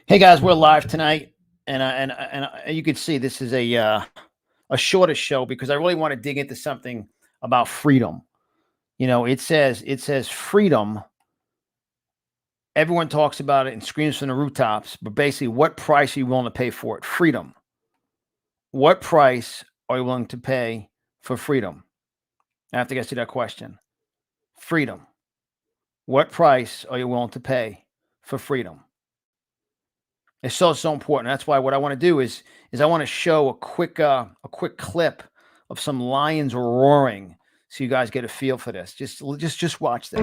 Hey guys, we're live tonight, and you can see this is a shorter show because I really want to dig into something about freedom. It says freedom. Everyone talks about it and screams from the rooftops, but basically, what price are you willing to pay for it? Freedom. What price are you willing to pay for freedom? I have to get to that question. Freedom. What price are you willing to pay for freedom? It's so important. That's why what I want to do is I want to show a quick clip of some lions roaring, so you guys get a feel for this. Just watch this.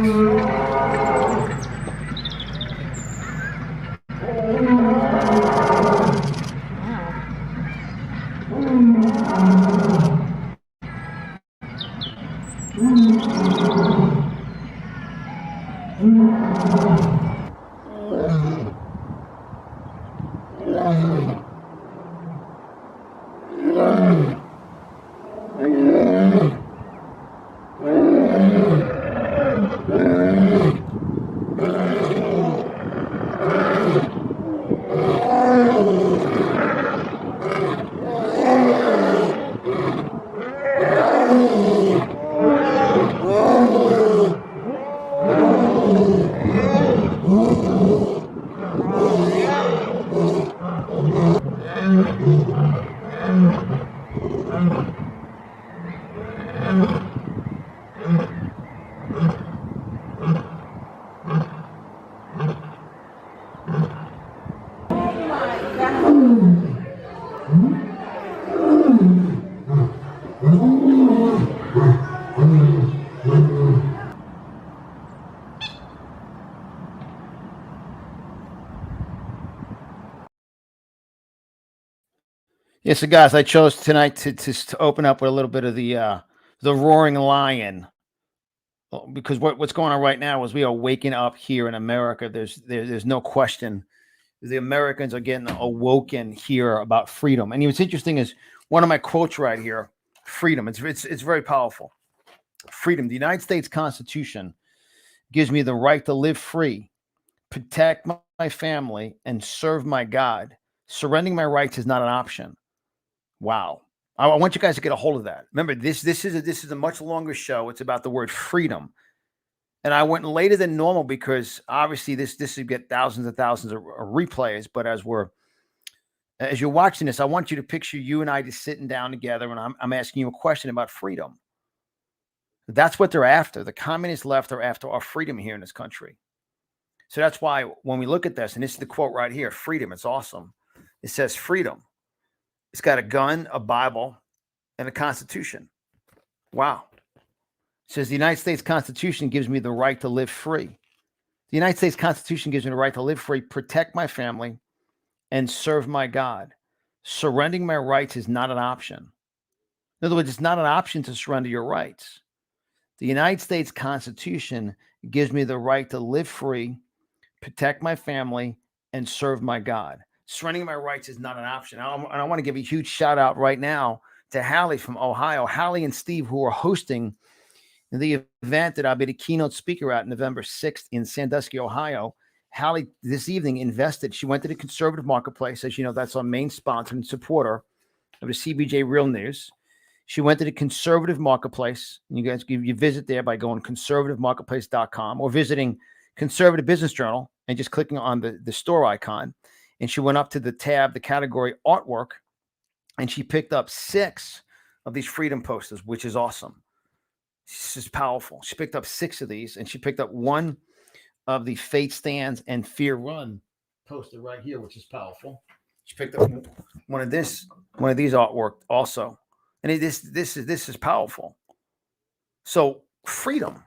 Yeah, so guys, I chose tonight to open up with a little bit of the roaring lion. Because what's going on right now is we are waking up here in America. There's no question. The Americans are getting awoken here about freedom. And what's interesting is one of my quotes right here: freedom. It's very powerful. Freedom. The United States Constitution gives me the right to live free, protect my family, and serve my God. Surrendering my rights is not an option. Wow. I want you guys to get a hold of that. Remember, this is a much longer show. It's about the word freedom. And I went later than normal because obviously this would get thousands and thousands of replays. But as you're watching this, I want you to picture you and I just sitting down together, and I'm asking you a question about freedom. That's what they're after. The communist left are after our freedom here in this country. So that's why when we look at this, and this is the quote right here: freedom. It's awesome. It says freedom. It's got a gun, a Bible, and a Constitution. Wow. It says the United States Constitution gives me the right to live free. The United States Constitution gives me the right to live free, protect my family, and serve my God. Surrendering my rights is not an option. In other words, it's not an option to surrender your rights. The United States Constitution gives me the right to live free, protect my family, and serve my God. Surrendering my rights is not an option. And I want to give a huge shout out right now to Hallie from Ohio. Hallie and Steve, who are hosting the event that I'll be the keynote speaker at November 6th in Sandusky, Ohio. Hallie this evening invested. She went to the conservative marketplace. As you know, that's our main sponsor and supporter of the CBJ Real News. She went to the conservative marketplace. And you guys you visit there by going conservativemarketplace.com or visiting Conservative Business Journal and just clicking on the store icon. And she went up to the tab, the category artwork, and she picked up 6 of these freedom posters, which is awesome. This is powerful. She picked up 6 of these, and she picked up 1 of the Fate Stands and Fear Run poster right here, which is powerful. She picked up one of these artwork also, and this is powerful. So freedom,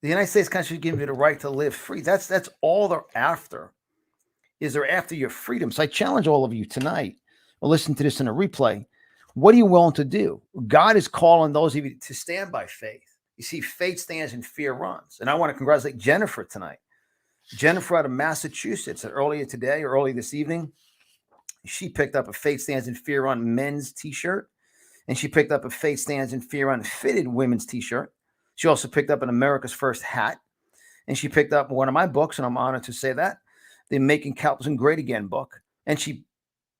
the United States Constitution gives you the right to live free. That's all they're after. Is they're after your freedom. So I challenge all of you tonight, or listen to this in a replay. What are you willing to do? God is calling those of you to stand by faith. You see, faith stands and fear runs. And I want to congratulate Jennifer tonight. Jennifer out of Massachusetts, earlier today or early this evening, she picked up a Faith Stands and Fear Run men's t-shirt. And she picked up a Faith Stands and Fear Run fitted women's t-shirt. She also picked up an America's First hat. And she picked up one of my books, and I'm honored to say that. the Making Capitalism Great Again book. And she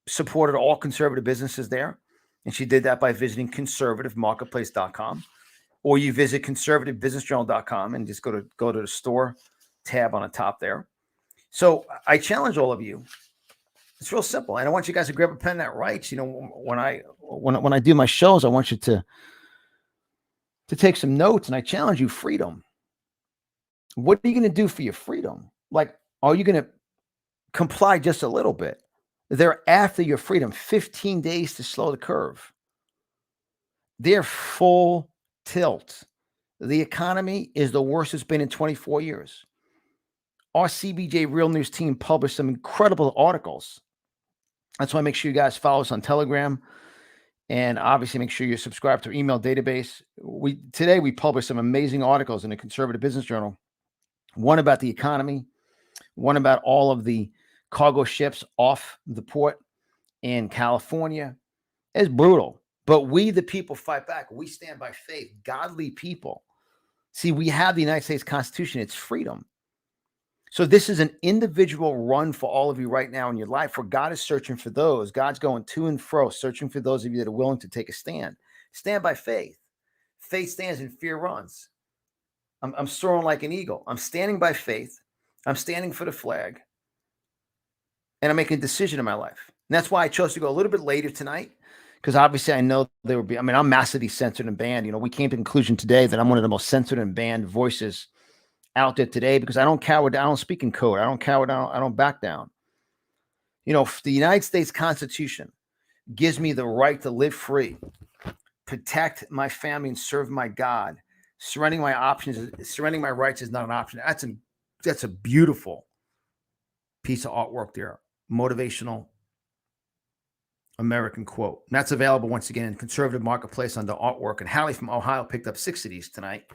supported all conservative businesses there. And she did that by visiting conservativemarketplace.com, or you visit conservativebusinessjournal.com and just go to the store tab on the top there. So I challenge all of you. It's real simple. And I want you guys to grab a pen that writes. When I do my shows, I want you to take some notes, and I challenge you: freedom. What are you going to do for your freedom? Like, are you going to comply just a little bit? They're after your freedom. 15 days to slow the curve. They're full tilt. The economy is the worst it's been in 24 years. Our CBJ Real News team published some incredible articles. That's why make sure you guys follow us on Telegram, and obviously make sure you subscribe to our email database. Today we published some amazing articles in the Conservative Business Journal. One about the economy, one about all of the cargo ships off the port in California. It's brutal, but we, the people, fight back. We stand by faith, godly people. See, we have the United States Constitution. It's freedom. So this is an individual run for all of you right now in your life, where God is searching for those. God's going to and fro, searching for those of you that are willing to take a stand. Stand by faith. Faith stands and fear runs. I'm soaring like an eagle. I'm standing by faith. I'm standing for the flag. And I'm making a decision in my life. And that's why I chose to go a little bit later tonight, because obviously I know there would be, I'm massively censored and banned. We came to the conclusion today that I'm one of the most censored and banned voices out there today, because I don't cower down. I don't speak in code. I don't cower down. I don't back down. The United States Constitution gives me the right to live free, protect my family, and serve my God. Surrendering my rights is not an option. That's a beautiful piece of artwork there. Motivational American quote. And that's available once again in Conservative Marketplace under artwork. And Hallie from Ohio picked up 6 of these tonight.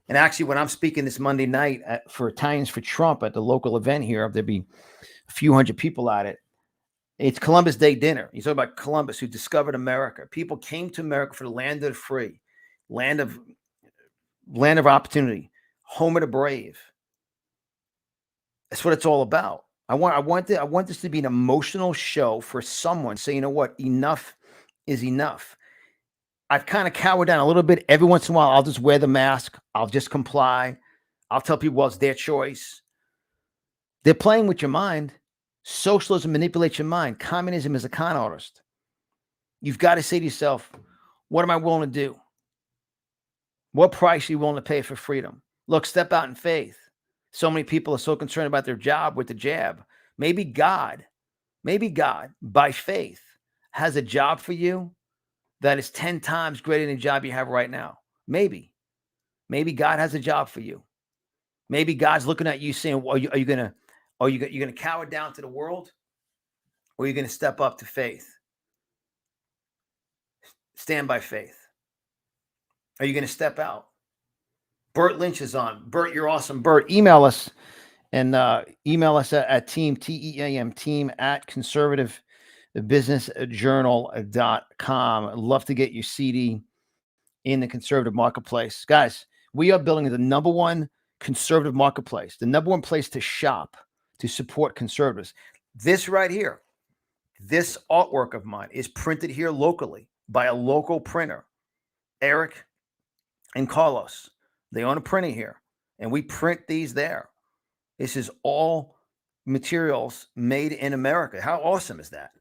And actually, when I'm speaking this Monday night for Italians for Trump at the local event here, there'll be a few hundred people at it. It's Columbus Day dinner. You talk about Columbus, who discovered America. People came to America for the land of the free, land of opportunity, home of the brave. That's what it's all about. I want this to be an emotional show for someone. So you know what? Enough is enough. I've kind of cowered down a little bit. Every once in a while, I'll just wear the mask. I'll just comply. I'll tell people, well, it's their choice. They're playing with your mind. Socialism manipulates your mind. Communism is a con artist. You've got to say to yourself, what am I willing to do? What price are you willing to pay for freedom? Look, step out in faith. So many people are so concerned about their job with the jab. Maybe God, by faith, has a job for you that is 10 times greater than the job you have right now. Maybe God has a job for you. Maybe God's looking at you saying, well, are you going to cower down to the world, or are you going to step up to faith? Stand by faith. Are you going to step out? Bert Lynch is on. Bert, you're awesome. Bert, email us at team, T-E-A-M, team at conservativebusinessjournal.com. I'd love to get your CD in the conservative marketplace. Guys, we are building the number one conservative marketplace, the number one place to shop, to support conservatives. This right here, this artwork of mine is printed here locally by a local printer, Eric and Carlos. They own a printer here, and we print these there. This is all materials made in America. How awesome is that?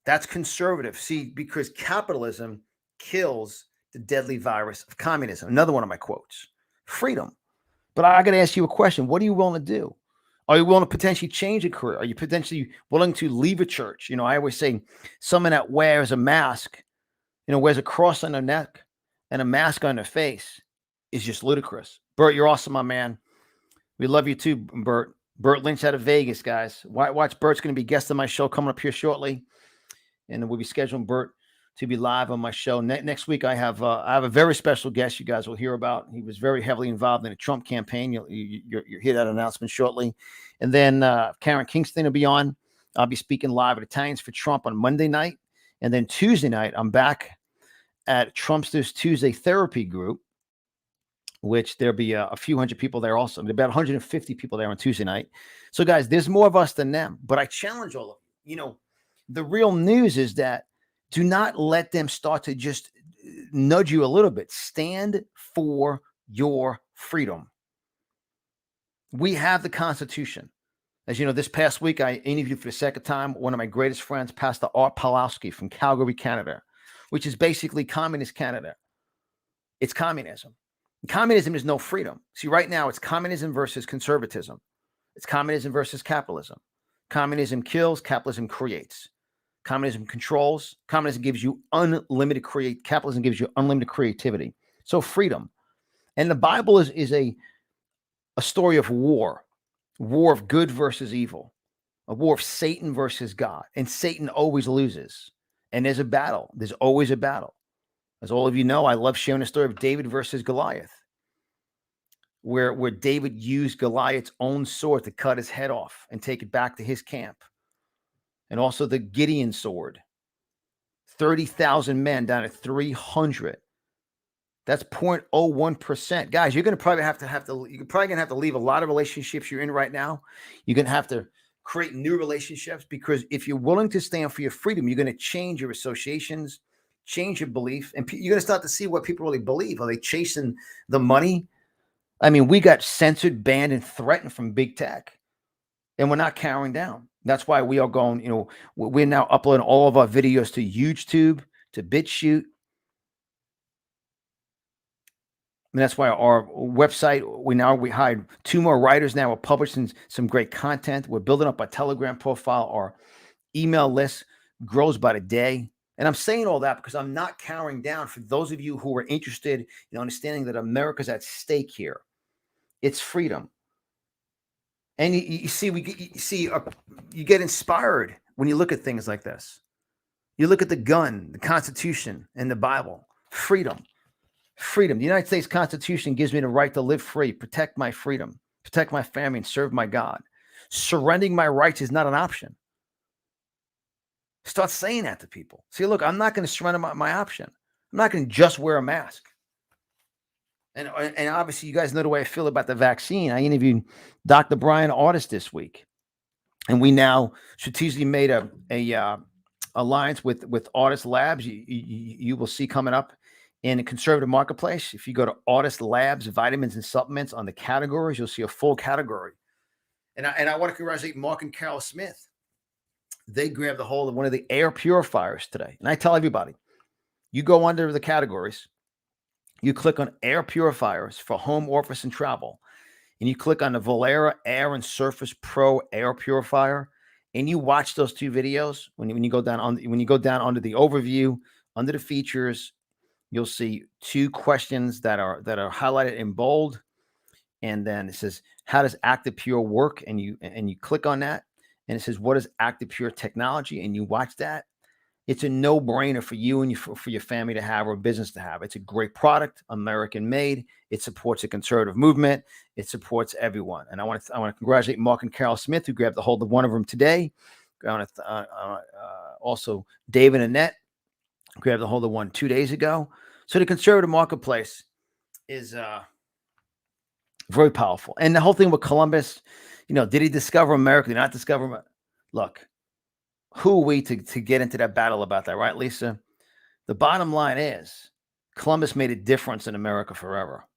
That's conservative. See, because capitalism kills the deadly virus of communism. Another one of my quotes, freedom. But I got to ask you a question. What are you willing to do? Are you willing to potentially change a career? Are you potentially willing to leave a church? I always say someone that wears a mask, wears a cross on their neck and a mask on their face is just ludicrous. Bert, you're awesome, my man. We love you too, Bert. Bert Lynch out of Vegas, guys. Watch, Bert's going to be guest on my show coming up here shortly. And we'll be scheduling Bert to be live on my show. Next week, I have a very special guest you guys will hear about. He was very heavily involved in the Trump campaign. You'll hear that announcement shortly. And then Karen Kingston will be on. I'll be speaking live at Italians for Trump on Monday night. And then Tuesday night, I'm back at Trumpster's Tuesday Therapy Group which there'll be a few hundred people there also. About 150 people there on Tuesday night. So, guys, there's more of us than them. But I challenge all of you. The real news is that do not let them start to just nudge you a little bit. Stand for your freedom. We have the Constitution. As you know, this past week, I interviewed for the second time one of my greatest friends, Pastor Art Pawlowski from Calgary, Canada, which is basically communist Canada. It's communism. Communism is no freedom. See, right now, it's communism versus conservatism. It's communism versus capitalism. Communism kills, capitalism creates. Communism controls. Communism gives you unlimited capitalism gives you unlimited creativity. So freedom. And the Bible is a story of war of good versus evil, a war of Satan versus God. And Satan always loses. And there's a battle. There's always a battle. As all of you know, I love sharing the story of David versus Goliath, where David used Goliath's own sword to cut his head off and take it back to his camp. And also the Gideon sword, 30,000 men down to 300. That's 0.01%. Guys, you're going to probably you're probably going to have to leave a lot of relationships you're in right now. You're going to have to create new relationships, because if you're willing to stand for your freedom, you're going to change your associations, change your belief, and you're going to start to see what people really believe. Are they chasing the money? I mean, we got censored, banned, and threatened from big tech, and we're not cowering down. That's why we are going, we're now uploading all of our videos to YouTube, to BitChute. And that's why our website, we hired 2 more writers now. We're publishing some great content. We're building up our Telegram profile. Our email list grows by the day. And I'm saying all that because I'm not cowering down. For those of you who are interested in understanding that America's at stake here, it's freedom. And you get inspired when you look at things like this. You look at the gun, the Constitution, and the Bible. Freedom. Freedom. The United States Constitution gives me the right to live free, protect my freedom, protect my family, and serve my God. Surrendering my rights is not an option. Start saying that to people. See, look, I'm not going to surrender my option. I'm not going to just wear a mask. And obviously, you guys know the way I feel about the vaccine. I interviewed Dr. Brian Artis this week, and we now strategically made a alliance with Artis Labs. You will see coming up in the conservative marketplace. If you go to Artis Labs, vitamins and supplements, on the categories, you'll see a full category. And I want to congratulate Mark and Carol Smith. They grabbed a hold of one of the air purifiers today. And I tell everybody, you go under the categories, you click on air purifiers for home, office, and travel, and you click on the Valera Air and Surface Pro air purifier, and you watch those 2 videos. When you go down under the overview, under the features, you'll see 2 questions that are highlighted in bold, and then it says, "How does Active Pure work?" And you click on that, and it says, "What is Active Pure technology?" And you watch that. It's a no-brainer for you and for your family to have, or business to have. It's a great product, American-made. It supports a conservative movement. It supports everyone. And I want to congratulate Mark and Carol Smith, who grabbed a hold of one of them today. Also, Dave and Annette grabbed a hold of one 2 days ago. So the conservative marketplace is very powerful. And the whole thing with Columbus, did he discover America? Did he not discover America? Look, who are we to get into that battle about that, right, Lisa? The bottom line is Columbus made a difference in America forever.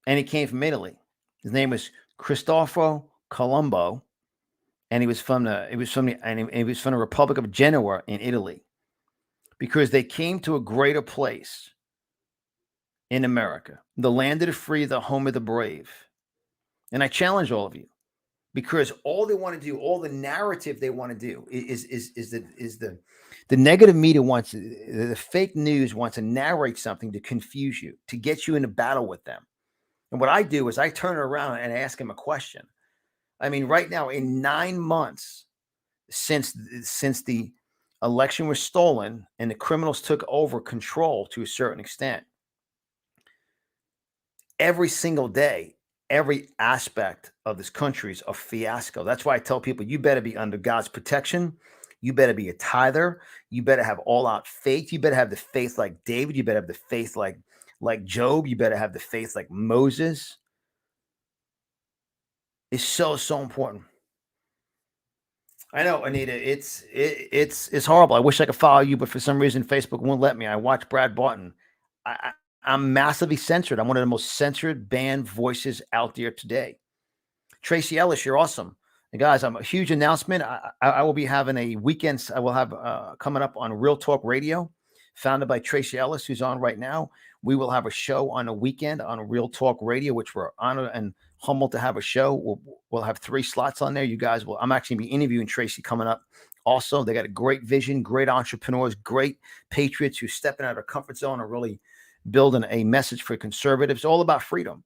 And he came from Italy. His name was Cristoforo Colombo, and he was from the Republic of Genoa in Italy, because they came to a greater place in America, the land of the free, the home of the brave. And I challenge all of you, because all they want to do, all the narrative they want to do is the negative media wants, the fake news wants to narrate something to confuse you, to get you in a battle with them. And what I do is I turn it around and ask them a question. I mean, right now, in 9 months since the election was stolen and the criminals took over control to a certain extent, every single day, every aspect of this country is a fiasco. That's why I tell people, you better be under God's protection. You better be a tither. You better have all out faith. You better have the faith like David. You better have the faith like like Job. You better have the faith like Moses. It's so, so important. I know, Anita. It's horrible. I wish I could follow you, but for some reason, Facebook won't let me. I watch Brad Barton. I'm massively censored. I'm one of the most censored banned voices out there today. Tracy Ellis, you're awesome. And guys, I'm a huge announcement. I will be having a weekend. I will have coming up on Real Talk Radio, founded by Tracy Ellis, who's on right now. We will have a show on a weekend on Real Talk Radio, which we're honored and humbled to have a show. We'll have 3 slots on there. You guys will. I'm actually be interviewing Tracy coming up. Also, they got a great vision, great entrepreneurs, great patriots who stepping out of their comfort zone and really building a message for conservatives, all about freedom.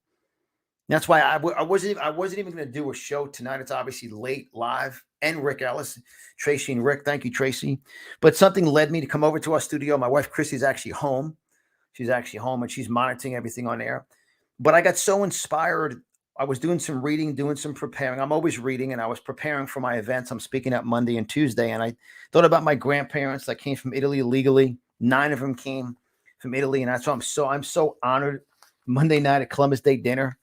That's why I wasn't even going to do a show tonight. It's obviously late live. And Rick Ellis, Tracy and Rick. Thank you, Tracy. But something led me to come over to our studio. My wife, Chrissy's actually home. She's actually home and she's monitoring everything on air. But I got so inspired. I was doing some reading, doing some preparing. I'm always reading, and I was preparing for my events. I'm speaking at Monday and Tuesday. And I thought about my grandparents that came from Italy illegally. 9 of them came from Italy. And that's why I'm so honored Monday night at Columbus Day dinner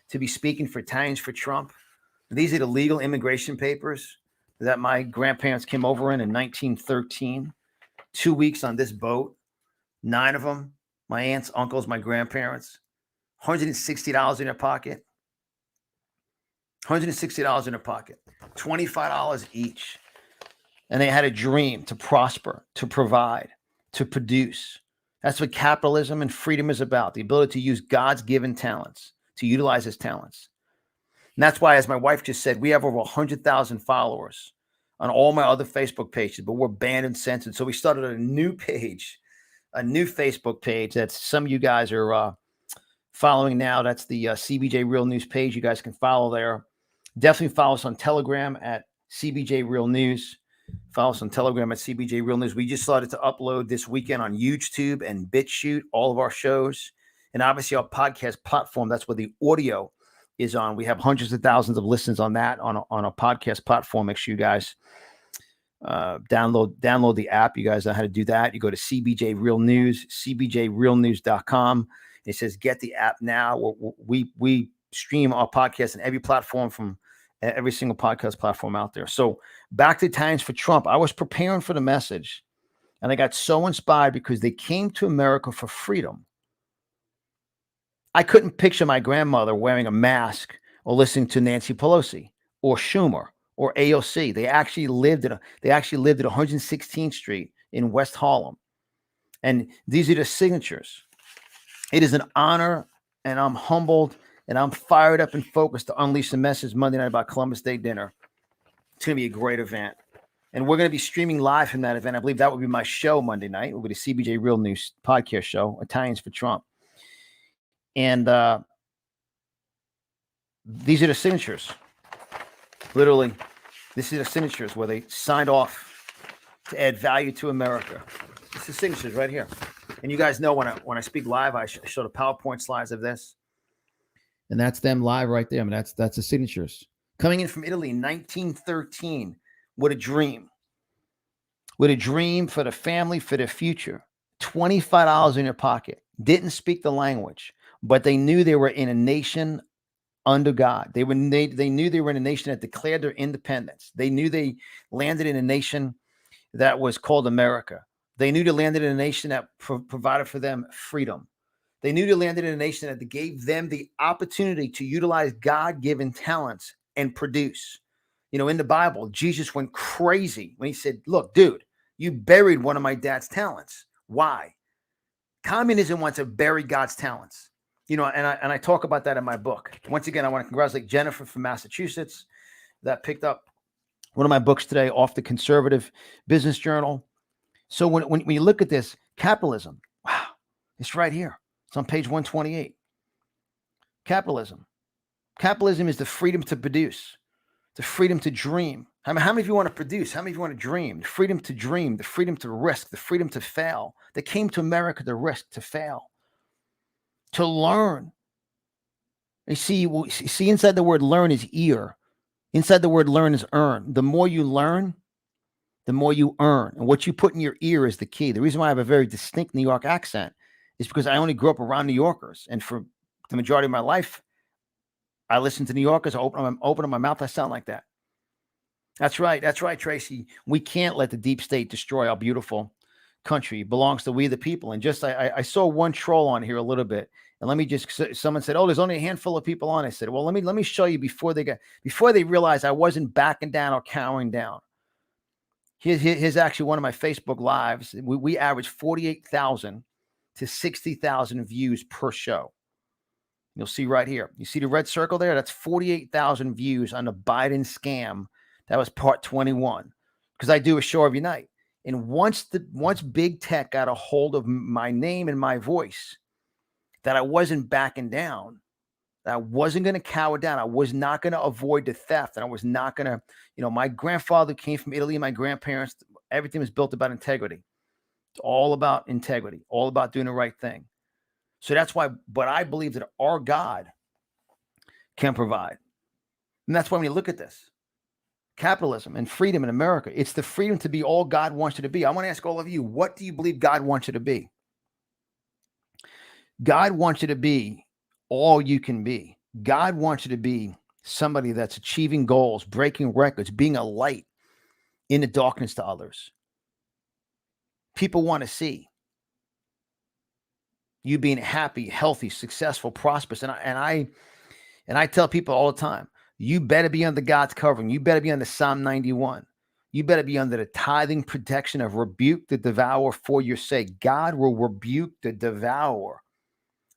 to be speaking for Italians for Trump. These are the legal immigration papers that my grandparents came over in 1913. 2 weeks on this boat, 9 of them, my aunts, uncles, my grandparents, $160 in their pocket. $160 in their pocket, $25 each. And they had a dream to prosper, to provide, to produce. That's what capitalism and freedom is about, the ability to use God's given talents, to utilize his talents. And that's why, as my wife just said, we have over 100,000 followers on all my other Facebook pages, but we're banned and censored. So we started a new page, a new Facebook page that some of you guys are following now. That's the CBJ Real News page. You guys can follow there. Definitely follow us on Telegram at CBJ Real News. Follow us on Telegram at CBJ Real News. We just started to upload this weekend on YouTube and BitChute, all of our shows. And obviously our podcast platform, that's where the audio is on. We have hundreds of thousands of listens on that, on a podcast platform. Make sure you guys download the app. You guys know how to do that. You go to CBJ Real News, cbjrealnews.com. It says get the app now. We stream our podcast on every platform, from every single podcast platform out there. So back to Times for Trump. I was preparing for the message, and I got so inspired because they came to America for freedom. I couldn't picture my grandmother wearing a mask or listening to Nancy Pelosi or Schumer or AOC. They actually lived at 116th Street in West Harlem. And these are the signatures. It is an honor, and I'm humbled, and I'm fired up and focused to unleash the message Monday night about Columbus Day dinner. It's going to be a great event. And we're going to be streaming live from that event. I believe that will be my show Monday night. It will be the CBJ Real News podcast show, Italians for Trump. And these are the signatures. Literally, this is the signatures where they signed off to add value to America. This is signatures right here. And you guys know when I speak live, I show the PowerPoint slides of this. And that's them live right there. I mean, that's the signatures. Coming in from Italy in 1913 with a dream. With a dream for the family, for their future. $25 in their pocket. Didn't speak the language, but they knew they were in a nation under God. They knew they were in a nation that declared their independence. They knew they landed in a nation that was called America. They knew they landed in a nation that provided for them freedom. They knew they landed in a nation that gave them the opportunity to utilize God-given talents and produce. You know, in the Bible, Jesus went crazy when he said, look, dude, you buried one of my dad's talents. Why? Communism wants to bury God's talents. You know, and I talk about that in my book. Once again, I want to congratulate Jennifer from Massachusetts that picked up one of my books today off the Conservative Business Journal. So when you look at this, capitalism, wow, it's right here. It's on page 128. Capitalism. Capitalism is the freedom to produce, the freedom to dream. How many of you want to produce? How many of you want to dream? The freedom to dream, the freedom to risk, the freedom to fail. They came to America to risk, to fail, to learn. You see, inside the word learn is ear. Inside the word learn is earn. The more you learn, the more you earn. And what you put in your ear is the key. The reason why I have a very distinct New York accent is because I only grew up around New Yorkers. And for the majority of my life, I listen to New Yorkers. I open up my mouth. I sound like that. That's right. That's right, Tracy. We can't let the deep state destroy our beautiful country. It belongs to we the people. And just I saw one troll on here a little bit. And let me just, someone said, oh, there's only a handful of people on. I said, well, let me show you before they realized I wasn't backing down or cowering down. Here's actually one of my Facebook lives. We average 48,000 to 60,000 views per show. You'll see right here. You see the red circle there? That's 48,000 views on the Biden scam. That was part 21, because I do a show every night. And once big tech got a hold of my name and my voice, that I wasn't backing down, that I wasn't going to cower down. I was not going to avoid the theft. And I was not going to, my grandfather came from Italy, my grandparents, everything was built about integrity. It's all about integrity, all about doing the right thing. So that's why, but I believe that our God can provide. And that's why when you look at this, capitalism and freedom in America, it's the freedom to be all God wants you to be. I want to ask all of you, what do you believe God wants you to be? God wants you to be all you can be. God wants you to be somebody that's achieving goals, breaking records, being a light in the darkness to others. People want to see you being happy, healthy, successful, prosperous. And I tell people all the time, you better be under God's covering. You better be under Psalm 91. You better be under the tithing protection of rebuke the devourer for your sake. God will rebuke the devourer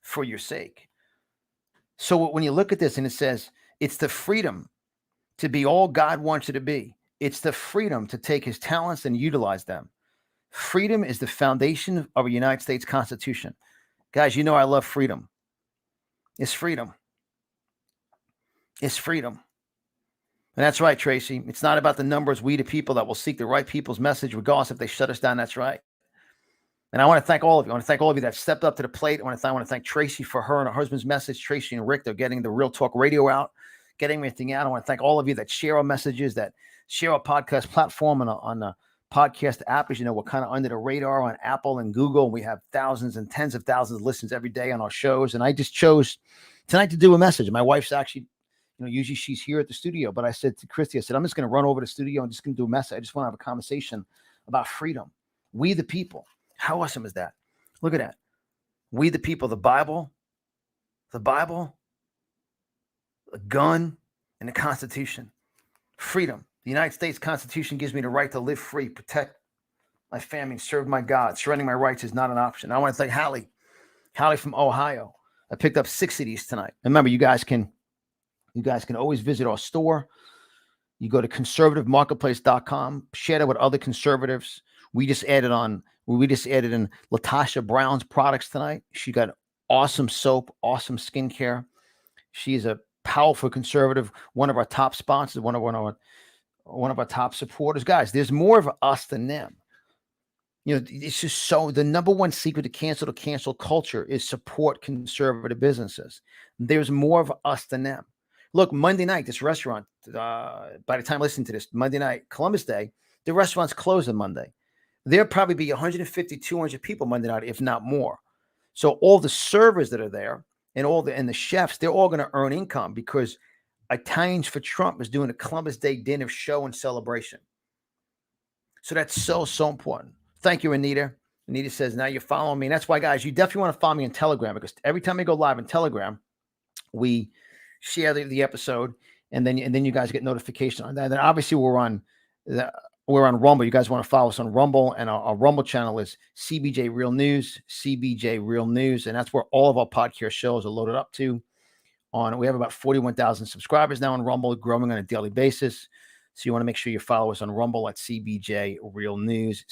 for your sake. So when you look at this and it says, it's the freedom to be all God wants you to be. It's the freedom to take his talents and utilize them. Freedom is the foundation of a United States Constitution. Guys, I love freedom. It's freedom. It's freedom. And that's right, Tracy. It's not about the numbers. We, the people that will seek the right people's message, regardless if they shut us down. That's right. And I want to thank all of you. I want to thank all of you that stepped up to the plate. I want to thank Tracy for her and her husband's message. Tracy and Rick, they're getting the Real Talk Radio out, getting everything out. I want to thank all of you that share our messages, that share our podcast platform on the podcast app. As you know, we're kind of under the radar on Apple and Google. We have thousands and tens of thousands of listens every day on our shows. And I just chose tonight to do a message. My wife's actually, usually she's here at the studio, but I said to Christy, I'm just going to run over to the studio and just going to do a message. I just want to have a conversation about freedom. We the people. How awesome is that? Look at that. We the people, the Bible, a gun, and the Constitution. Freedom. The United States Constitution gives me the right to live free, protect my family, serve my God. Surrendering my rights is not an option. I want to thank Hallie from Ohio. I picked up 6 of these tonight. Remember, you guys can always visit our store. You go to conservativemarketplace.com, share it with other conservatives. We just added in Latasha Brown's products tonight. She got awesome soap, awesome skincare. She's a powerful conservative, one of our top sponsors, one of our top supporters. Guys, there's more of us than them. It's just so the number one secret to cancel culture is support conservative businesses. There's more of us than them. Look, Monday night, this restaurant, by the time I listen to this, Monday night, Columbus Day, the restaurant's closed on Monday. There'll probably be 150, 200 people Monday night, if not more. So all the servers that are there and the chefs, they're all going to earn income because Italians for Trump is doing a Columbus Day dinner show and celebration. So that's so important. Thank you, Anita. Anita says, now you're following me. And that's why, guys, you definitely want to follow me on Telegram, because every time I go live on Telegram, we share the episode, and then you guys get notification on that. And then obviously we're on Rumble. You guys want to follow us on Rumble, and our Rumble channel is CBJ Real News, and that's where all of our podcast shows are loaded up to. We have about 41,000 subscribers now on Rumble, growing on a daily basis. So you want to make sure you follow us on Rumble at CBJ Real News,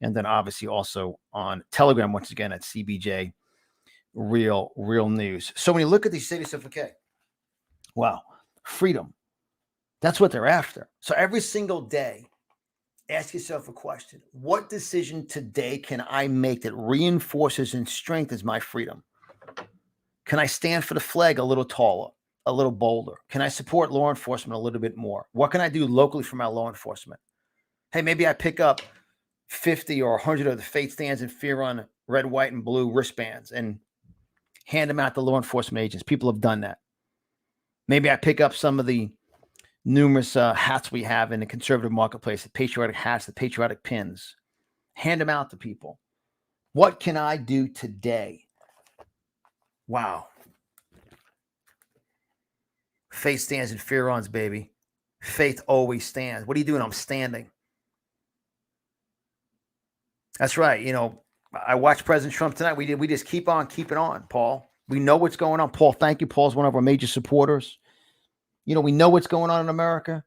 and then obviously also on Telegram once again at CBJ Real News. So when you look at these, say to yourself, okay, wow, freedom. That's what they're after. So every single day, ask yourself a question. What decision today can I make that reinforces and strengthens my freedom? Can I stand for the flag a little taller, a little bolder? Can I support law enforcement a little bit more? What can I do locally for my law enforcement? Hey, maybe I pick up 50 or 100 of the faith stands and fear on red, white, and blue wristbands and hand them out to law enforcement agents. People have done that. Maybe I pick up some of the numerous hats we have in the conservative marketplace, the patriotic hats, the patriotic pins. Hand them out to people. What can I do today? Wow. Faith stands and fear runs, baby. Faith always stands. What are you doing? I'm standing. That's right. You know, I watched President Trump tonight. We just keep on keeping on, Paul. We know what's going on. Paul, thank you. Paul's one of our major supporters. You know, we know what's going on in America.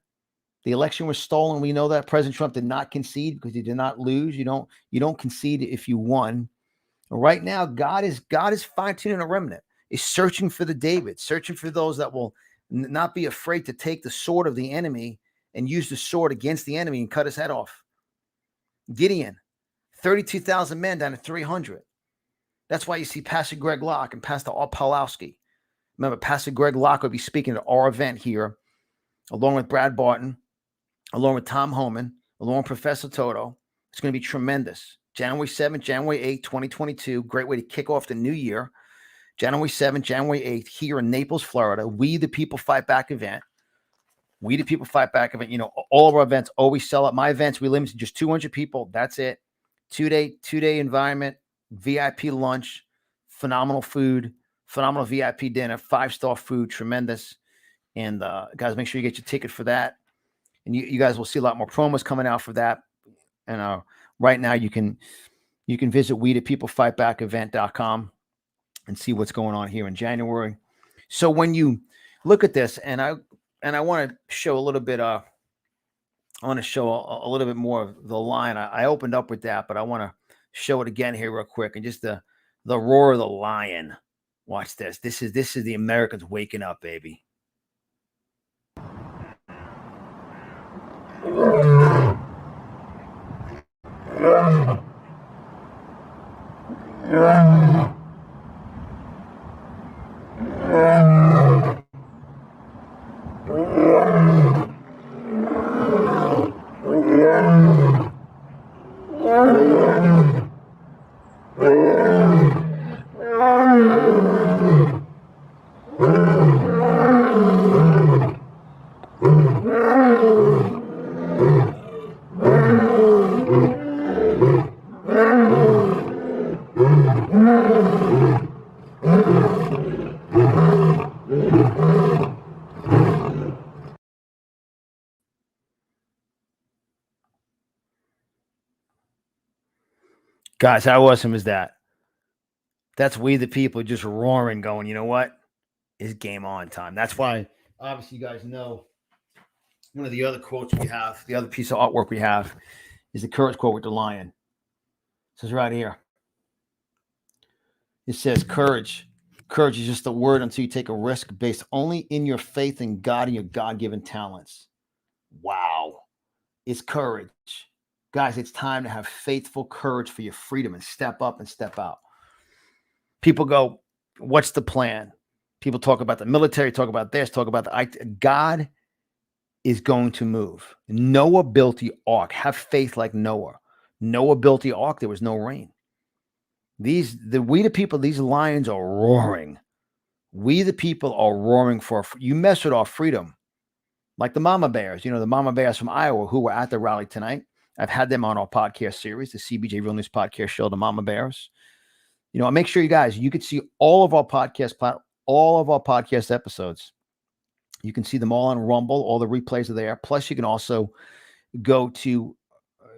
The election was stolen. We know that. President Trump did not concede because he did not lose. You don't concede if you won. Right now, God is fine-tuning a remnant. He's searching for the David, searching for those that will not be afraid to take the sword of the enemy and use the sword against the enemy and cut his head off. Gideon, 32,000 men down to 300. That's why you see Pastor Greg Locke and Pastor Pawlowski. Remember, Pastor Greg Locke will be speaking at our event here, along with Brad Barton, along with Tom Homan, along with Professor Toto. It's going to be tremendous. January 7th, January 8th, 2022. Great way to kick off the new year. January 7th, January 8th, here in Naples, Florida. We the People Fight Back event. We the People Fight Back event. You know, all of our events always sell out. My events, we limit to just 200 people. That's it. Two-day environment, VIP lunch, phenomenal food, phenomenal VIP dinner, 5-star food, tremendous. And guys, make sure you get your ticket for that. And you guys will see a lot more promos coming out for that. And right now you can visit WeThePeopleFightBackEvent.com and see what's going on here in January. So when you look at this, and I want to show a little bit I want to show a little bit more of the line. I opened up with that, but I want to show it again here real quick. And just the roar of the lion. Watch this. This is the Americans waking up, baby. Guys, how awesome is that? That's We the People just roaring, going, you know what? It's game on time. That's why, obviously, you guys know one of the other quotes we have, the other piece of artwork we have, is the courage quote with the lion. It says right here. It says, courage. Courage is just a word until you take a risk based only in your faith in God and your God-given talents. Wow. It's courage. Guys, it's time to have faithful courage for your freedom and step up and step out. People go, what's the plan? People talk about the military, talk about this, talk about God is going to move. Noah built the ark. Have faith like Noah. Noah built the ark. There was no rain. We the people, these lions are roaring. We the people are roaring for, you mess with our freedom. Like the mama bears, the mama bears from Iowa who were at the rally tonight. I've had them on our podcast series, the CBJ Real News podcast show, the mama bears. I make sure you could see all of our podcast episodes. You can see them all on Rumble. All the replays are there. Plus, you can also go to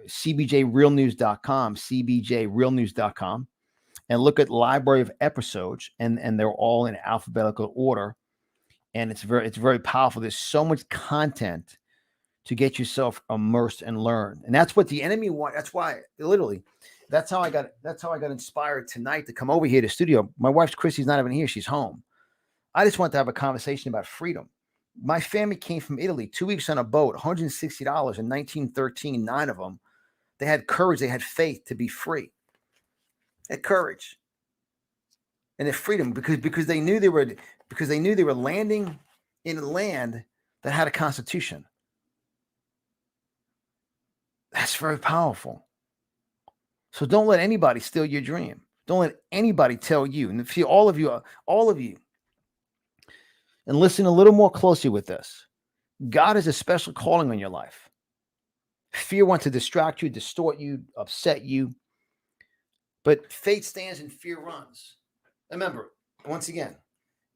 cbjrealnews.com, and look at library of episodes, and they're all in alphabetical order. And it's very powerful. There's so much content to get yourself immersed and learn. And that's what the enemy wants. That's why, literally, that's how I got inspired tonight to come over here to the studio. My wife's Chrissy's not even here. She's home. I just want to have a conversation about freedom. My family came from Italy, 2 weeks on a boat, $160 in 1913, 9 of them. They had courage. They had faith to be free. They had courage. And their freedom because they knew they were landing in a land that had a constitution. That's very powerful. So don't let anybody steal your dream. Don't let anybody tell you. And if you, all of you, and listen a little more closely with this. God has a special calling on your life. Fear wants to distract you, distort you, upset you. But faith stands and fear runs. Remember, once again,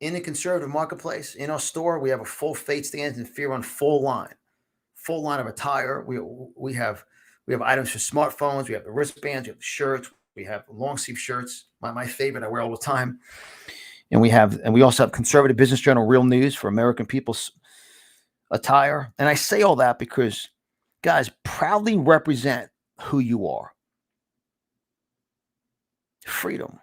in the conservative marketplace, in our store, we have a full faith stands and fear run full line of attire. We have items for smartphones. We have the wristbands. We have the shirts. We have long sleeve shirts. My favorite, I wear all the time. And we also have Conservative Business Journal Real News for American people's attire. And I say all that because, guys, proudly represent who you are. Freedom.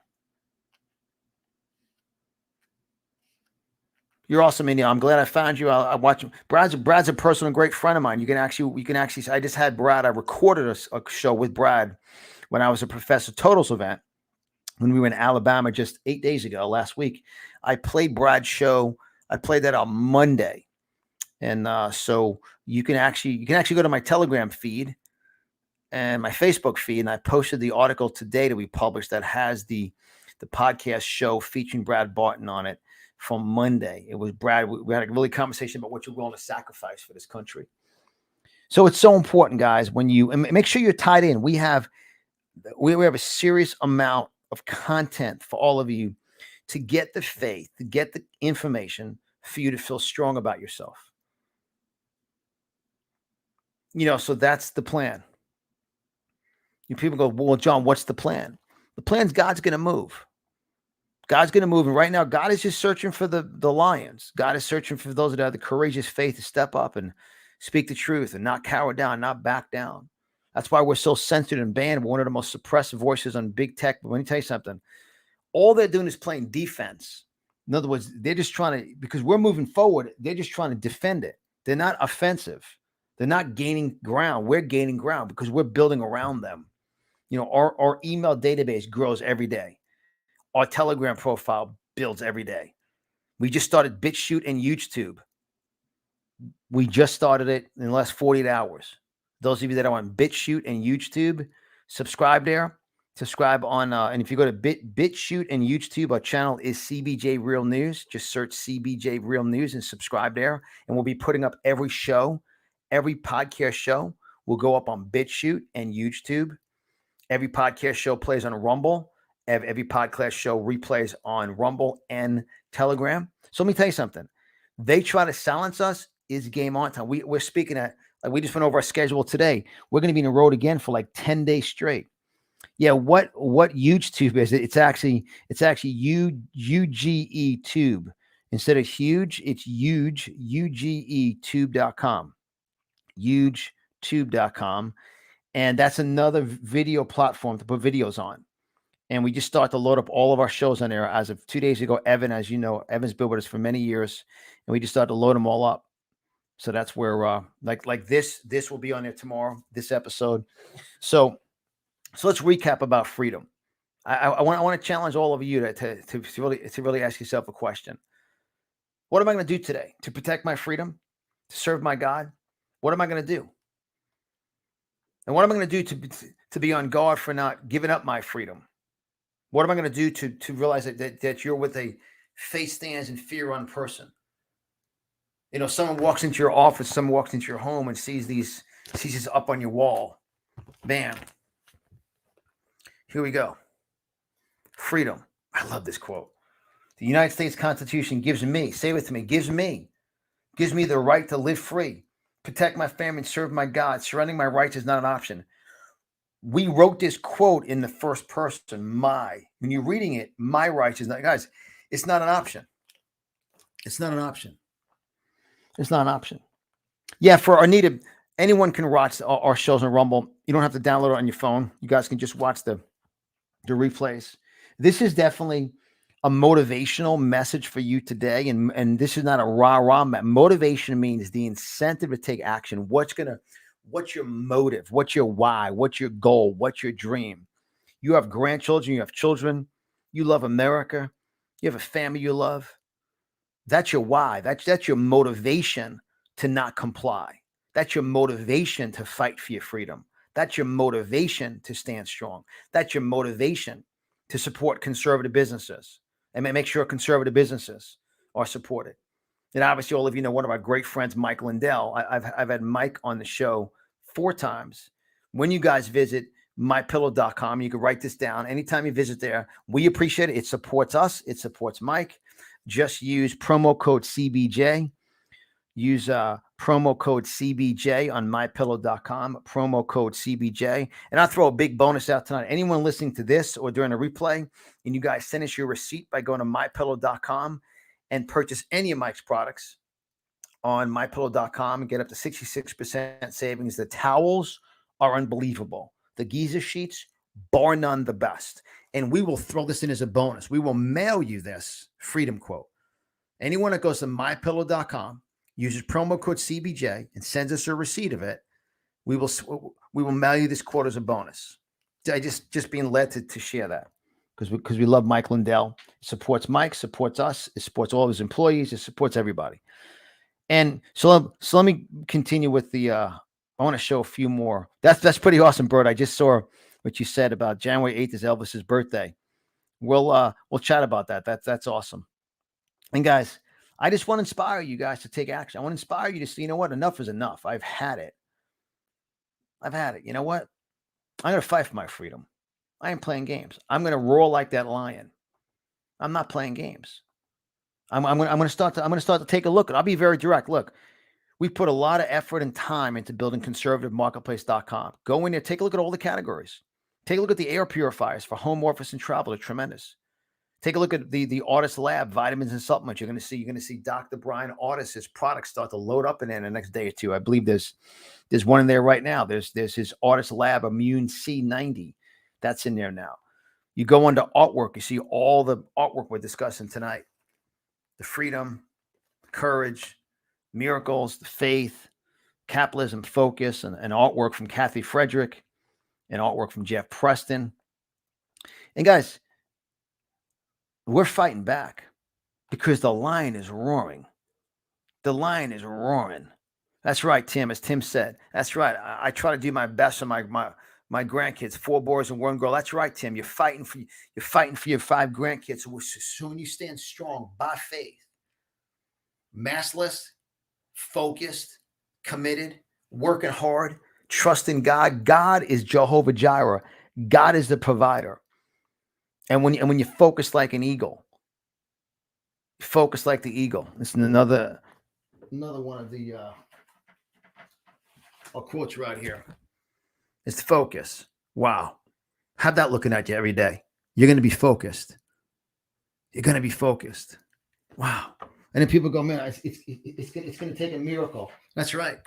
You're awesome, India. I'm glad I found you. I watch him. Brad's a personal great friend of mine. You can actually. I just had Brad. I recorded a show with Brad when I was a Professor Totals event when we were in Alabama just 8 days ago. Last week, I played Brad's show. I played that on Monday, and so you can actually go to my Telegram feed and my Facebook feed, and I posted the article today that we published that has the podcast show featuring Brad Barton on it. From Monday. It was Brad. We had a really conversation about what you're willing to sacrifice for this country. So it's so important, guys, when you make sure you're tied in. We have a serious amount of content for all of you to get the faith, to get the information for you to feel strong about yourself. So that's the plan. You people go, well, John, what's the plan? The plan's God's going to move. God's going to move. And right now, God is just searching for the lions. God is searching for those that have the courageous faith to step up and speak the truth and not cower down, not back down. That's why we're so censored and banned. We're one of the most suppressive voices on big tech. But let me tell you something. All they're doing is playing defense. In other words, they're just trying to, because we're moving forward, they're just trying to defend it. They're not offensive. They're not gaining ground. We're gaining ground because we're building around them. Our email database grows every day. Our Telegram profile builds every day. We just started BitChute and YouTube. We just started it in the last 48 hours. Those of you that are on BitChute and YouTube, subscribe there. Subscribe on, and if you go to BitChute and YouTube, our channel is CBJ Real News. Just search CBJ Real News and subscribe there. And we'll be putting up every show, every podcast show will go up on BitChute and YouTube. Every podcast show plays on Rumble. Every podcast show replays on Rumble and Telegram. So let me tell you something. They try to silence us is game on time. We're speaking at, like we just went over our schedule today. We're going to be in the road again for like 10 days straight. Yeah, what YouTube is? It's actually UGE Tube. Instead of huge, it's huge, UGEtube.com. HugeTube.com. And that's another video platform to put videos on. And we just start to load up all of our shows on there. As of 2 days ago, Evan, as you know, Evan's been with us for many years, and we just started to load them all up. So that's where, like this will be on there tomorrow, this episode. So let's recap about freedom. I want to challenge all of you to really ask yourself a question. What am I going to do today to protect my freedom, to serve my God? What am I going to do? And what am I going to do to be on guard for not giving up my freedom? What am I going to do to realize that you're with a faith stands and fear run person? Someone walks into your office, someone walks into your home and sees this up on your wall. Bam. Here we go. Freedom. I love this quote. The United States Constitution gives me, say it with me, gives me the right to live free, protect my family, and serve my God. Surrendering my rights is not an option. We wrote this quote in the first person, my. When you're reading it, my rights is not, guys, it's not an option. It's not an option. It's not an option. Yeah, for Anita, anyone can watch our shows on Rumble. You don't have to download it on your phone. You guys can just watch the replays. This is definitely a motivational message for you today. And this is not a rah-rah. Motivation means the incentive to take action. What's your motive? What's your why? What's your goal? What's your dream? You have grandchildren, you have children, you love America, you have a family you love. That's your why. That's your motivation to not comply. That's your motivation to fight for your freedom. That's your motivation to stand strong. That's your motivation to support conservative businesses and make sure conservative businesses are supported. And obviously, all of you know one of our great friends, Mike Lindell. I've had Mike on the show 4 times. When you guys visit mypillow.com, you can write this down. Anytime you visit there, we appreciate it. It supports us. It supports Mike. Just use promo code CBJ. Use promo code CBJ on mypillow.com, promo code CBJ. And I'll throw a big bonus out tonight. Anyone listening to this or during a replay, and you guys send us your receipt by going to mypillow.com and purchase any of Mike's products on mypillow.com and get up to 66% savings. The towels are unbelievable. The Giza sheets, bar none, the best. And we will throw this in as a bonus. We will mail you this freedom quote. Anyone that goes to mypillow.com, uses promo code CBJ, and sends us a receipt of it, we will mail you this quote as a bonus. I just being led to share that because we love Mike Lindell. It supports Mike, supports us, it supports all of his employees, it supports everybody. And so let me continue with the. I want to show a few more. That's pretty awesome, Bert. I just saw what you said about January 8th is Elvis's birthday. We'll chat about that. That's awesome. And guys, I just want to inspire you guys to take action. I want to inspire you to say, you know what? Enough is enough. I've had it. You know what? I'm going to fight for my freedom. I ain't playing games. I'm going to roar like that lion. I'm not playing games. I'm going to start to take a look. And I'll be very direct. Look, we put a lot of effort and time into building conservativemarketplace.com. Go in there, take a look at all the categories. Take a look at the air purifiers for home, office, and travel. They're tremendous. Take a look at the Artist Lab, vitamins and supplements. You're going to see Dr. Brian Artist's products start to load up in there in the next day or two. I believe there's one in there right now. There's his Artist Lab Immune C90. That's in there now. You go into artwork, you see all the artwork we're discussing tonight. The freedom, courage, miracles, the faith, capitalism, focus, and artwork from Kathy Frederick, and artwork from Jeff Preston. And guys, we're fighting back because the lion is roaring. The lion is roaring. That's right, Tim. As Tim said, that's right. I try to do my best for my grandkids, 4 boys and 1 girl. That's right, Tim. You're fighting for your 5 grandkids. So when you stand strong by faith, maskless, focused, committed, working hard, trusting God. God is Jehovah Jireh. God is the provider. And when you focus like an eagle, focus like the eagle. This is another one of the quotes right here. It's focus. Wow. Have that looking at you every day. You're going to be focused. You're going to be focused. Wow. And then people go, man, it's going to take a miracle. That's right.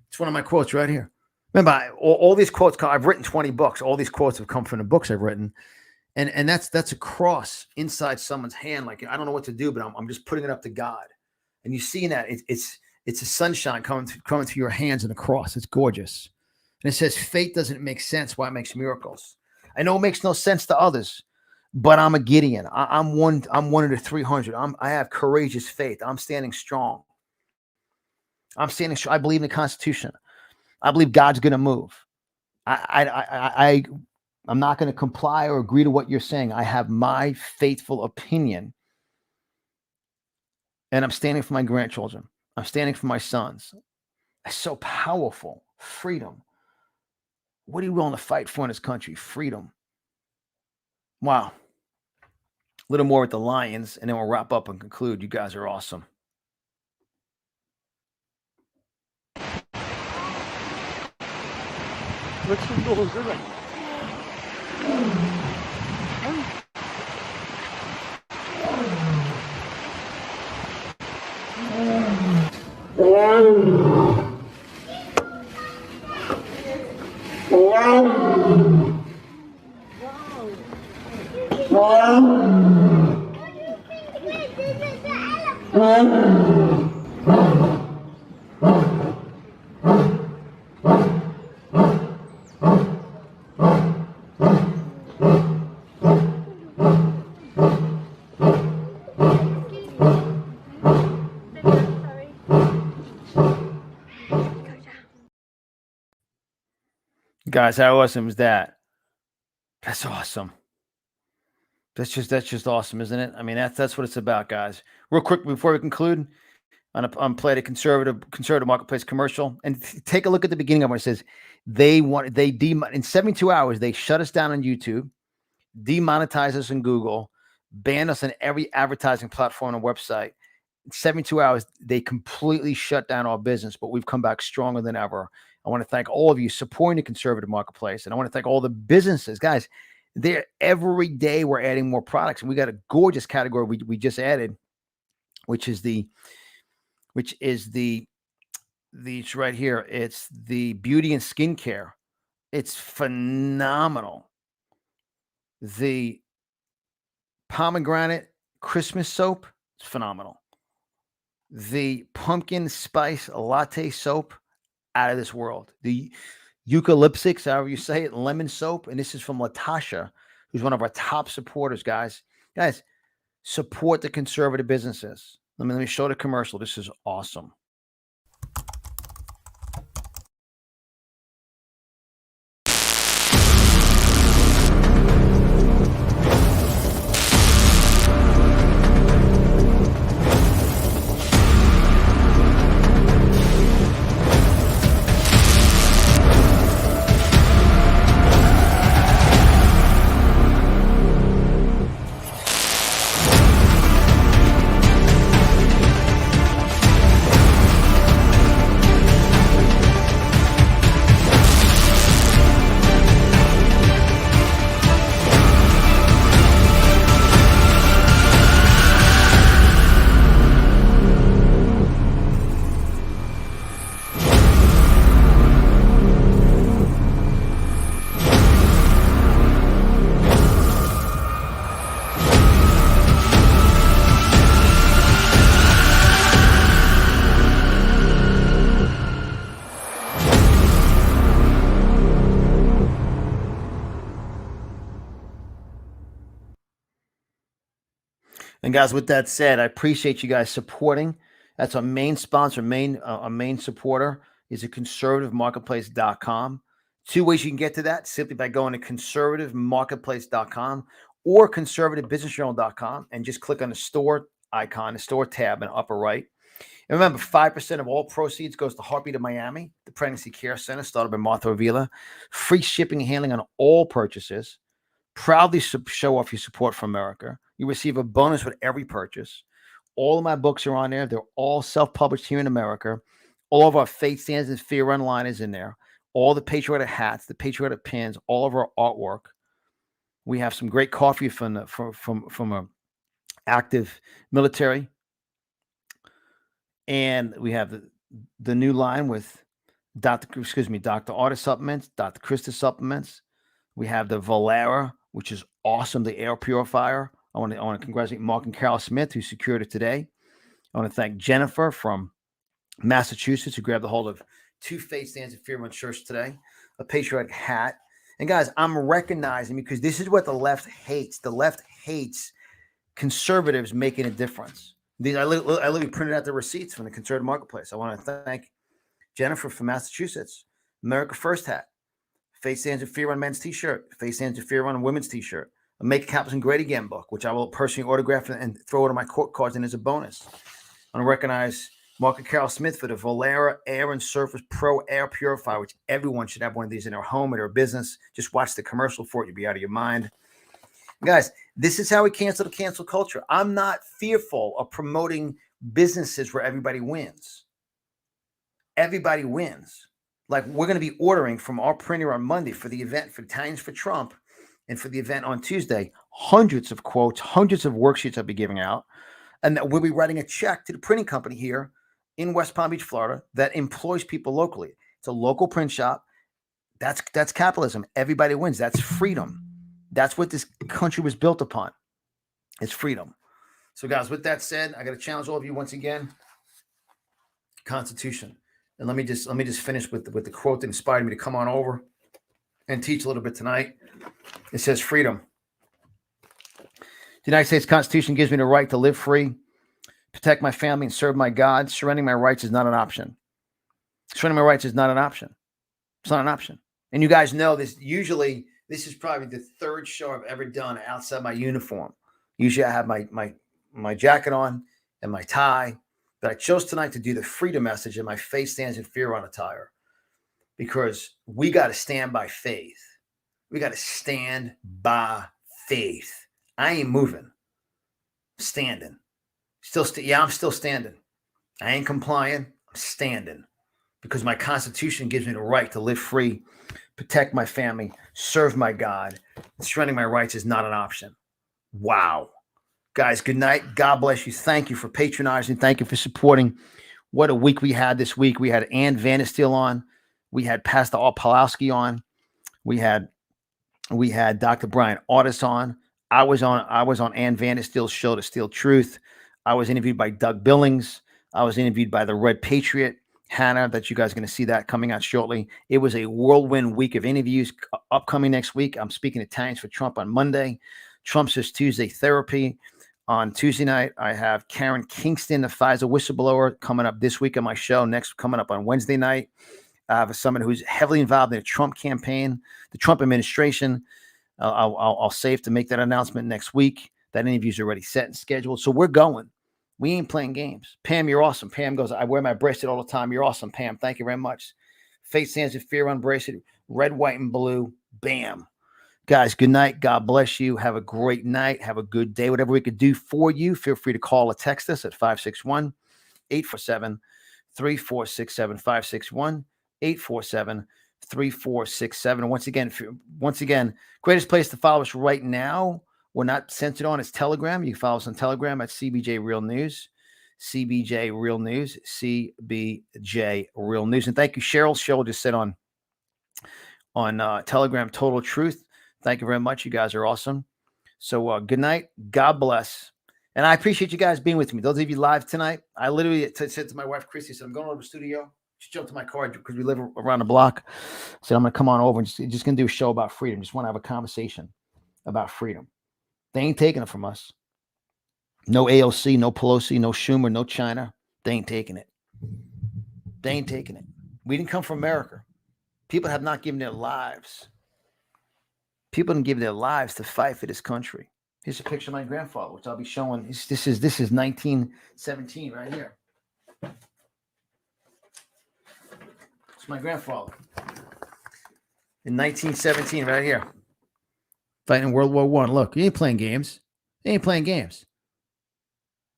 It's one of my quotes right here. Remember, all these quotes, I've written 20 books. All these quotes have come from the books I've written. And that's a cross inside someone's hand. Like, I don't know what to do, but I'm just putting it up to God. And you see that it's a sunshine coming through your hands and a cross. It's gorgeous. And it says, faith doesn't make sense. Why it makes miracles. I know it makes no sense to others, but I'm a Gideon. I'm one of the 300. I have courageous faith. I'm standing strong. I'm standing strong. I believe in the Constitution. I believe God's going to move. I'm not going to comply or agree to what you're saying. I have my faithful opinion. And I'm standing for my grandchildren. I'm standing for my sons. It's so powerful. Freedom. What are you willing to fight for in this country? Freedom. Wow. A little more with the Lions, and then we'll wrap up and conclude. You guys are awesome. Guys, how awesome is that? That's awesome. That's just awesome, isn't it? I mean, that's what it's about, guys. Real quick before we conclude, on play the conservative marketplace commercial, and take a look at the beginning of it. It says in 72 hours they shut us down on YouTube, demonetize us in Google, ban us on every advertising platform and website. In 72 hours, they completely shut down our business, but we've come back stronger than ever. I want to thank all of you supporting the conservative marketplace. And I want to thank all the businesses, guys. There every day we're adding more products. And we got a gorgeous category we just added, which is the it's right here. It's the beauty and skincare. It's phenomenal. The pomegranate Christmas soap, it's phenomenal. The pumpkin spice latte soap, out of this world. The eucalyptics, however you say it, lemon soap, and this is from Latasha, who's one of our top supporters, guys. Guys, support the conservative businesses. Let me show the commercial. This is awesome. And guys, with that said, I appreciate you guys supporting. That's our main sponsor, our main supporter is at conservativemarketplace.com. Two ways you can get to that, simply by going to conservativemarketplace.com or conservativebusinessjournal.com and just click on the store icon, the store tab in the upper right. And remember, 5% of all proceeds goes to Heartbeat of Miami, the pregnancy care center started by Martha Avila. Free shipping and handling on all purchases. Proudly show off your support for America. You receive a bonus with every purchase. All of my books are on there. They're all self-published here in America. All of our Faith Stands and Fear Online is in there. All the patriotic hats, the patriotic pins, all of our artwork. We have some great coffee from a active military. And we have the new line with Dr. Artist supplements, Dr. Krista supplements. We have the Valera, which is awesome, the air purifier. I want to congratulate Mark and Carol Smith, who secured it today. I want to thank Jennifer from Massachusetts, who grabbed a hold of 2 Faith Stands and Fear One shirts today, a patriotic hat. And guys, I'm recognizing, because this is what the left hates. The left hates conservatives making a difference. I literally printed out the receipts from the conservative marketplace. I want to thank Jennifer from Massachusetts, America First hat, Faith Stands and Fear One men's t-shirt, Faith Stands and Fear One women's t-shirt, a Make Capitalism Great Again book, which I will personally autograph and throw it on my court cards and as a bonus. I want to recognize Mark and Carol Smith for the Valera Air and Surface Pro Air Purifier, which everyone should have one of these in their home or their business. Just watch the commercial for it. You'll be out of your mind. Guys, this is how we cancel the cancel culture. I'm not fearful of promoting businesses where everybody wins. Everybody wins. Like, we're going to be ordering from our printer on Monday for the event for Italians for Trump and for the event on Tuesday, hundreds of quotes, hundreds of worksheets I'll be giving out. And that we'll be writing a check to the printing company here in West Palm Beach, Florida, that employs people locally. It's a local print shop. That's capitalism. Everybody wins. That's freedom. That's what this country was built upon. It's freedom. So, guys, with that said, I got to challenge all of you once again. Constitution. And let me just finish with the quote that inspired me to come on over and teach a little bit tonight. It says, freedom. The United States Constitution gives me the right to live free, protect my family, and serve my God. Surrendering my rights is not an option. Surrendering my rights is not an option. It's not an option. And you guys know this. Usually This is probably the third show I've ever done outside my uniform. Usually I have my jacket on and my tie, but I chose tonight to do the freedom message and my faith stands in fear on attire because we got to stand by faith. We got to stand by faith. I ain't moving. Standing. I'm still standing. I ain't complying. I'm standing because my Constitution gives me the right to live free, protect my family, serve my God. Surrendering my rights is not an option. Wow. Guys, good night. God bless you. Thank you for patronizing. Thank you for supporting. What a week we had this week. We had Ann Vandersteel on. We had Pastor Al Pawlowski on. We had Dr. Brian Artis on. I was on Ann Vandersteel's show, The Steel Truth. I was interviewed by Doug Billings. I was interviewed by the Red Patriot, Hannah, that you guys are going to see that coming out shortly. It was a whirlwind week of interviews. Upcoming next week, I'm speaking Italians for Trump on Monday. Trump Says Tuesday Therapy. On Tuesday night, I have Karen Kingston, the Pfizer whistleblower, coming up this week on my show. Next, coming up on Wednesday night, I have someone who's heavily involved in the Trump campaign, the Trump administration. I'll save to make that announcement next week. That interview's already set and scheduled. So we're going. We ain't playing games. Pam, you're awesome. Pam goes, I wear my bracelet all the time. You're awesome, Pam. Thank you very much. Faith stands in fear on bracelet. Red, white, and blue. Bam. Guys, good night. God bless you. Have a great night. Have a good day. Whatever we could do for you, feel free to call or text us at 561-847-3467. 561-847-3467. Once again, greatest place to follow us right now. We're not censored on. It's Telegram. You can follow us on Telegram at CBJ Real News. CBJ Real News. CBJ Real News. And thank you, Cheryl. Cheryl just said on Telegram, Total Truth. Thank you very much. You guys are awesome. So good night. God bless. And I appreciate you guys being with me. Those of you live tonight, I literally said to my wife, Christy, said, I'm going over to the studio. She jumped in my car because we live around the block. I said, I'm going to come on over and just going to do a show about freedom. Just want to have a conversation about freedom. They ain't taking it from us. No AOC, no Pelosi, no Schumer, no China. They ain't taking it. They ain't taking it. We didn't come from America. People have not given their lives. People didn't give their lives to fight for this country. Here's a picture of my grandfather, which I'll be showing. This is 1917 right here. It's my grandfather. In 1917 right here. Fighting World War I. Look, you ain't playing games. You ain't playing games.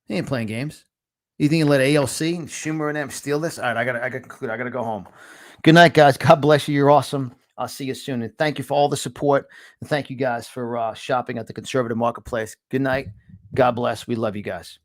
You ain't playing games. You think you let ALC and Schumer and them steal this? All right, I gotta conclude. I gotta go home. Good night, guys. God bless you. You're awesome. I'll see you soon. And thank you for all the support. And thank you guys for shopping at the conservative marketplace. Good night. God bless. We love you guys.